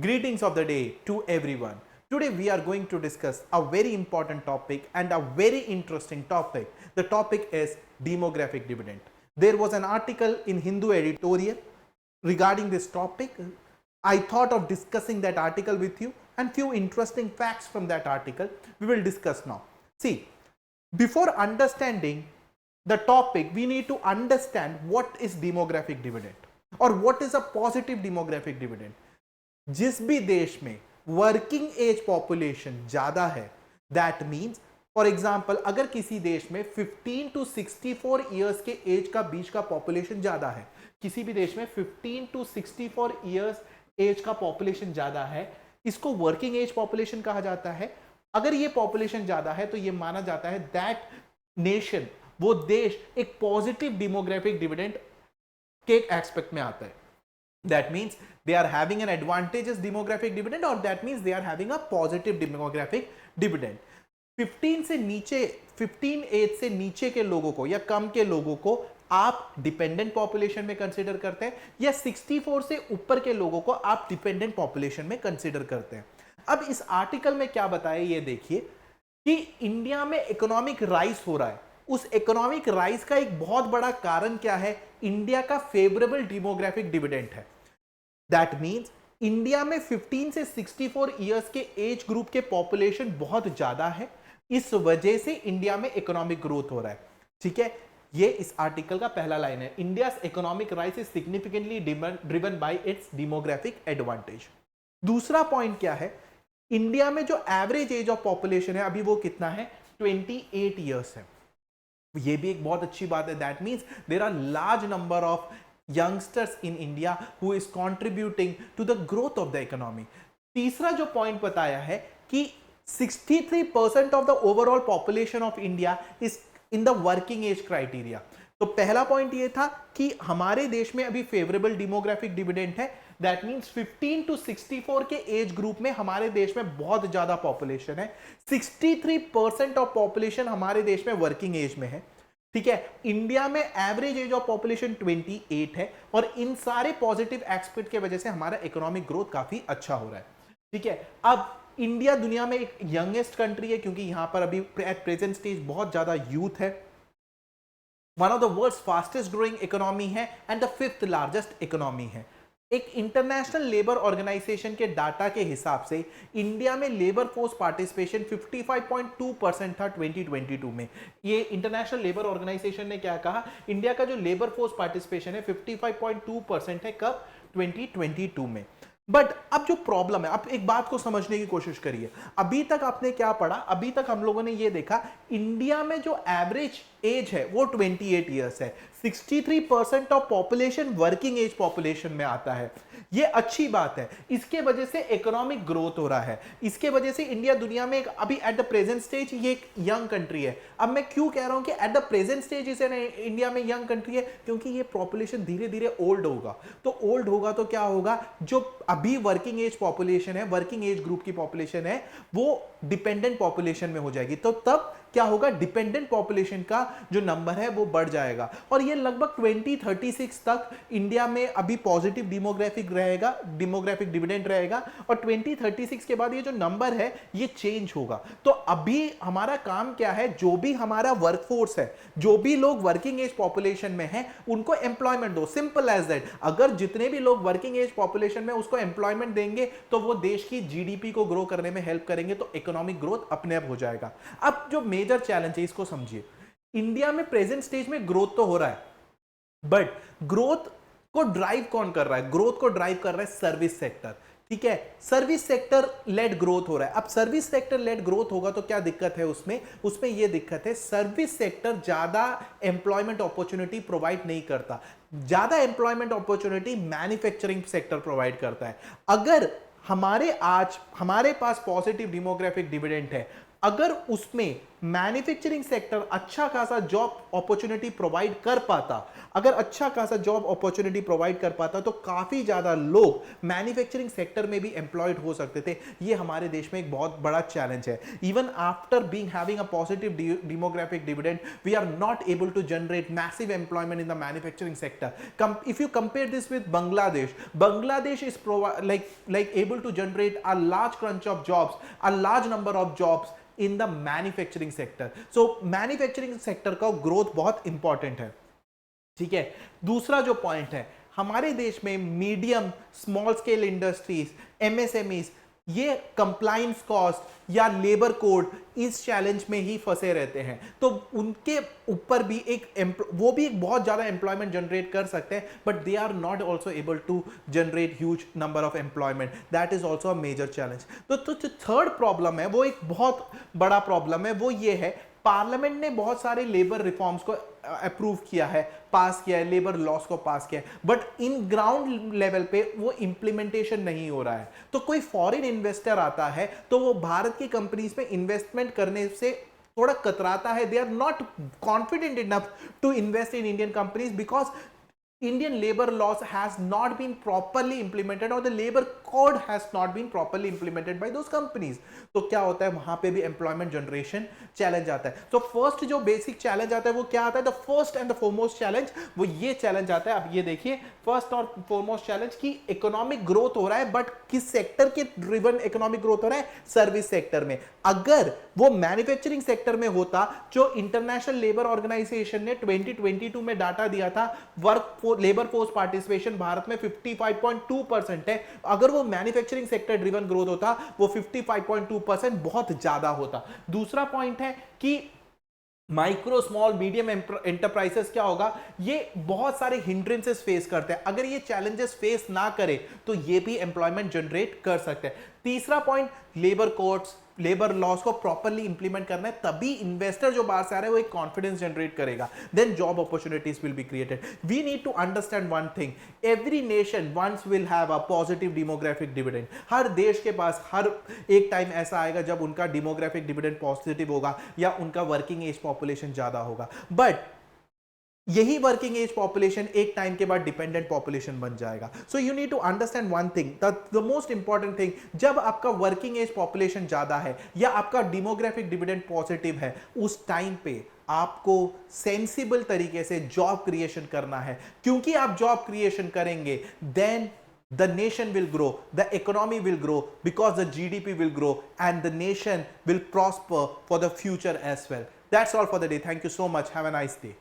Greetings of the day to everyone. Today we are going to discuss a very important topic and a very interesting topic. The topic is demographic dividend. There was an article in Hindu editorial regarding this topic. I thought of discussing that article with you and few interesting facts from that article we will discuss now. See, before understanding the topic, we need to understand what is demographic dividend or what is a positive demographic dividend. जिस भी देश में working age population ज्यादा है, that means for example अगर किसी देश में 15 टू 64 ईयर्स के एज का बीच का पॉपुलेशन ज्यादा है, किसी भी देश में 15 टू 64 ईयर्स एज का पॉपुलेशन ज्यादा है, इसको वर्किंग एज पॉपुलेशन कहा जाता है. अगर ये पॉपुलेशन ज्यादा है तो ये माना जाता है दैट नेशन, वो देश एक पॉजिटिव डेमोग्राफिक डिविडेंड के एक्सपेक्ट में आता है. That means they are having an advantageous demographic dividend or that means they are having a positive demographic dividend. 15 से नीचे 15 एज से नीचे के लोगों को या कम के लोगों को आप डिपेंडेंट पॉपुलेशन में कंसीडर करते हैं या 64 से ऊपर के लोगों को आप डिपेंडेंट पॉपुलेशन में कंसीडर करते हैं. अब इस आर्टिकल में क्या बताया ये देखिए कि इंडिया में इकोनॉमिक राइज हो रहा है. उस इकोनॉमिक राइज का एक बहुत बड़ा कारण क्या है? इंडिया का फेवरेबल डेमोग्राफिक डिविडेंड है. दैट मींस इंडिया में 15 से 64 इयर्स के एज ग्रुप के पॉपुलेशन बहुत ज्यादा है, इस वजह से इंडिया में इकोनॉमिक ग्रोथ हो रहा है. ठीक है, ये इस आर्टिकल का पहला लाइन है. India's economic rise is significantly driven by it's demographic advantage. दूसरा पॉइंट क्या है? इंडिया में जो एवरेज एज ऑफ पॉपुलेशन है अभी वो कितना है? 28 ईयर्स है. ये भी एक बहुत अच्छी बात है. That means there are large number of youngsters in India who is contributing to the growth of the economy. तीसरा जो पॉइंट बताया है कि 63% of the overall population of India is in the working age criteria. तो पहला point ये था कि हमारे देश में अभी फेवरेबल डेमोग्राफिक डिविडेंड है. दैट मीन्स 15 टू 64 के एज ग्रुप में हमारे देश में बहुत ज्यादा पॉपुलेशन है. 63% ऑफ पॉपुलेशन हमारे देश में वर्किंग एज में है. ठीक है, इंडिया में एवरेज एज ऑफ पॉपुलेशन 28 है और इन सारे पॉजिटिव एस्पेक्ट के वजह से हमारा इकोनॉमिक ग्रोथ काफी अच्छा हो रहा है. ठीक है, अब इंडिया दुनिया में एक यंगेस्ट कंट्री है क्योंकि यहां पर अभी एट प्रेजेंट स्टेज बहुत ज्यादा यूथ है. One of the world's fastest growing economy है and the fifth largest economy है. एक इंटरनेशनल लेबर ऑर्गेनाइजेशन के डाटा के हिसाब से इंडिया में लेबर फोर्स पार्टिसिपेशन 55.2% था 2022 में. ये इंटरनेशनल लेबर ऑर्गेनाइजेशन ने क्या कहा? इंडिया का जो लेबर फोर्स पार्टिसिपेशन है 55.2% है. कब? 2022 में. बट अब जो प्रॉब्लम है, आप एक बात को समझने की कोशिश करिए. अभी तक आपने क्या पढ़ा? अभी तक हम लोगों ने ये देखा इंडिया में जो एवरेज एज है वो 28 ईयर्स है. 63% of population working age population में आता है. ये अच्छी बात है. इसके वजह से इकोनॉमिक ग्रोथ हो रहा है. इसके वजह से इंडिया दुनिया में अभी एट द प्रेजेंट स्टेज ये एक यंग कंट्री है. अब मैं क्यों कह रहा हूं कि एट द प्रेजेंट स्टेज इसे इंडिया में यंग कंट्री है? क्योंकि ये पॉपुलेशन धीरे धीरे ओल्ड होगा. तो ओल्ड होगा तो क्या होगा? जो अभी वर्किंग एज पॉपुलेशन है, वर्किंग एज ग्रुप की पॉपुलेशन है, वो डिपेंडेंट पॉपुलेशन में हो जाएगी. तो तब क्या होगा? डिपेंडेंट पॉपुलेशन का जो नंबर है वो बढ़ जाएगा और ये लगभग 2036 तक इंडिया में अभी पॉजिटिव डेमोग्राफिक रहेगा, डेमोग्राफिक डिविडेंड रहेगा और 2036 के बाद ये जो नंबर है ये चेंज होगा. तो अभी हमारा काम क्या है? जो भी हमारा वर्कफोर्स है, जो भी लोग वर्किंग एज पॉपुलेशन में हैं, उनको एम्प्लॉयमेंट दो. Simple as that. अगर जितने भी लोग वर्किंग एज पॉपुलेशन में उसको एम्प्लॉयमेंट देंगे तो वो देश की जीडीपी को ग्रो करने में हेल्प करेंगे, तो इकोनॉमिक ग्रोथ अपने आप हो जाएगा. अब जो मेजर चैलेंज है इसको समझिए. इंडिया में प्रेजेंट स्टेज में ग्रोथ तो हो रहा है, बट ग्रोथ को ड्राइव कौन कर रहा है? ग्रोथ को ड्राइव कर रहा है सर्विस सेक्टर. ठीक है, सर्विस सेक्टर लेड ग्रोथ हो रहा है. अब सर्विस सेक्टर लेड ग्रोथ होगा तो क्या दिक्कत है उसमें ये दिक्कत है सर्विस सेक्टर ज्यादा एम्प्लॉयमेंट अपॉर्चुनिटी प्रोवाइड नहीं करता. ज्यादा employment opportunity manufacturing sector provide करता है. अगर हमारे पास पॉजिटिव डेमोग्राफिक डिविडेंड है, अगर उसमें मैन्युफैक्चरिंग सेक्टर अच्छा खासा जॉब अपॉर्चुनिटी प्रोवाइड कर पाता, अगर अच्छा खासा जॉब अपॉर्चुनिटी प्रोवाइड कर पाता तो काफी ज्यादा लोग मैन्युफैक्चरिंग सेक्टर में भी एम्प्लॉयड हो सकते थे। ये हमारे देश में एक बहुत बड़ा चैलेंज है। Even after being having a positive demographic dividend, we are not able to generate massive employment in the manufacturing sector. If you compare this with Bangladesh, Bangladesh is like able to generate a large crunch of jobs, a large number of jobs in the manufacturing sector. So manufacturing sector का growth बहुत important है। ठीक है, दूसरा जो point है, हमारे देश में medium small scale industries, MSMEs, ये कंप्लायंस कॉस्ट या लेबर कोड इस चैलेंज में ही फंसे रहते हैं। तो उनके ऊपर भी वो भी एक बहुत ज्यादा एम्प्लॉयमेंट जनरेट कर सकते हैं, but they are not also able to generate huge number of employment. That is also a major challenge. तो जो थर्ड प्रॉब्लम है वो एक बहुत बड़ा प्रॉब्लम है, वो ये है पार्लियामेंट ने बहुत सारे लेबर रिफॉर्म्स को अप्रूव किया है, पास किया है, लेबर लॉस को पास किया है, बट इन ग्राउंड लेवल पे वो इंप्लीमेंटेशन नहीं हो रहा है। तो कोई फॉरेन इन्वेस्टर आता है तो वो भारत की कंपनीज में इन्वेस्टमेंट करने से थोड़ा कतराता है। They are not confident enough to invest in Indian companies because Indian labor laws has not been properly implemented or the labor code has not been properly implemented by those companies. तो क्या होता है, वहां पे भी employment generation challenge आता है। तो फर्स्ट जो बेसिक चैलेंज आता है वो क्या आता है, the first and the foremost challenge वो ये चैलेंज आता है। अब ये देखिए, फर्स्ट और फोरमोस्ट चैलेंज की इकोनॉमिक ग्रोथ हो रहा है, बट किस सेक्टर के ड्रिवन इकोनॉमिक ग्रोथ हो रहा है, सर्विस सेक्टर में। अगर वो मैन्युफैक्चरिंग सेक्टर में होता, जो इंटरनेशनल लेबर ऑर्गेनाइजेशन ने 2022 में डाटा दिया था, लेबर फोर्स पार्टिसिपेशन भारत में 55.2% है। अगर वो मैन्युफैक्चरिंग सेक्टर ड्रिवन ग्रोथ होता, वो 55.2% बहुत ज्यादा होता। दूसरा पॉइंट है कि माइक्रो स्मॉल मीडियम एंटरप्राइजेस क्या होगा, ये बहुत सारे हिंड्रेंसेस फेस करते हैं। अगर ये चैलेंजेस फेस ना करे तो ये भी एम्प्लॉयमेंट जनरेट कर सकते हैं। तीसरा point, labour codes, labour laws को प्रॉपर्ली इंप्लीमेंट करना है, तभी इन्वेस्टर जो बाहर से आ रहा है वो एक कॉन्फिडेंस जनरेट करेगा, then job opportunities will be created. We need to understand one thing, every nation once will have a positive demographic dividend. हर देश के पास हर एक टाइम ऐसा आएगा जब उनका डेमोग्राफिक डिविडेंड पॉजिटिव होगा या उनका वर्किंग एज पॉपुलेशन ज्यादा होगा, बट यही वर्किंग एज पॉपुलेशन एक टाइम के बाद डिपेंडेंट पॉपुलेशन बन जाएगा। So you need to understand one thing, the most important thing, जब आपका वर्किंग एज पॉपुलेशन ज्यादा है या आपका डेमोग्राफिक डिविडेंड पॉजिटिव है, उस टाइम पे आपको सेंसिबल तरीके से जॉब क्रिएशन करना है, क्योंकि आप जॉब क्रिएशन करेंगे then the nation will grow, the economy will grow, because the GDP will grow and the nation will prosper for the future as well. That's all for the day. Thank you so much. Have a nice day.